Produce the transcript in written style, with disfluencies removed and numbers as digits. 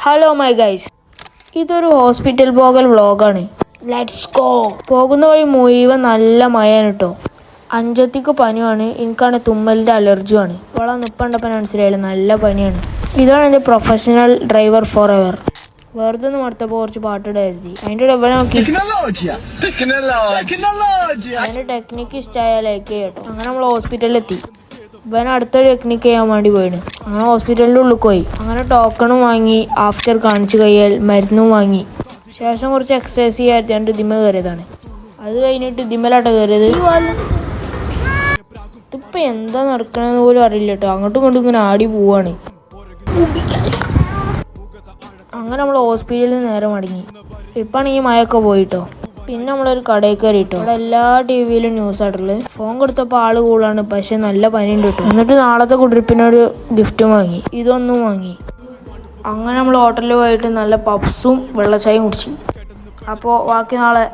Hello my guys, ഇതൊരു hospital പോകൽ വ്ളോഗാണ്. Let's go. പോകുന്ന വഴി മുഴുവൻ നല്ല മഴയാണ് കേട്ടോ. അഞ്ചത്തിക്ക് പനിയാണ്, എനിക്കാണ് തുമ്മലിൻ്റെ അലർജിയാണ്. ഇപ്പോൾ നിൽപ്പണ്ടപ്പോൾ മനസ്സിലായില്ല, നല്ല പനിയാണ്. ഇതാണ് എൻ്റെ പ്രൊഫഷണൽ ഡ്രൈവർ ഫോർ എവർ. വെറുതെ ഒന്ന് മടുത്തപ്പോൾ കുറച്ച് പാട്ടിടായിരുന്നു. അതിൻ്റെ ഡബിൾ നോക്കി അതിൻ്റെ ടെക്നിക്ക് ഇഷ്ടമായ ലൈക്ക് ചെയ്യട്ടോ. അങ്ങനെ നമ്മൾ ഹോസ്പിറ്റലിലെത്തി. ഇവൻ അടുത്ത ടെക്നിക്ക് ചെയ്യാൻ വേണ്ടി പോയിന്. അങ്ങനെ ഹോസ്പിറ്റലിൻ്റെ ഉള്ളിൽ പോയി. അങ്ങനെ ടോക്കണും വാങ്ങി, ആഫ്റ്റർ കാണിച്ചു കഴിയാൽ മരുന്നും വാങ്ങി. ശേഷം കുറച്ച് എക്സസൈസ് ചെയ്യാൻ ഇതിമ കയറിയതാണ്. അത് കഴിഞ്ഞിട്ട് ഇതിമലാട്ടോ കയറിയത്. ഇതിപ്പോൾ എന്താ നടക്കണമെന്ന് പോലും അറിയില്ല കേട്ടോ. അങ്ങോട്ടും ഇങ്ങോട്ടും ഇങ്ങനെ ആടി പോവാണ്. അങ്ങനെ നമ്മൾ ഹോസ്പിറ്റലിൽ നേരെ മടങ്ങി. ഇപ്പാണ് ഈ മഴയൊക്കെ പോയിട്ടോ. പിന്നെ നമ്മളൊരു കടയിൽ കയറിയിട്ടോ. അവിടെ എല്ലാ ടിവിയിലും ന്യൂസ് ആയിട്ടുള്ളു. ഫോൺ കൊടുത്തപ്പോൾ ആള് കൂളാണ്, പക്ഷെ നല്ല പനിയുണ്ട് കേട്ടോ. എന്നിട്ട് നാളത്തെ കുടിപ്പിനൊരു ഗിഫ്റ്റും വാങ്ങി, ഇതൊന്നും വാങ്ങി. അങ്ങനെ നമ്മൾ ഹോട്ടലിൽ പോയിട്ട് നല്ല പപ്സും വെള്ളച്ചായയും കുടിച്ചു. അപ്പോൾ ബാക്കി നാളെ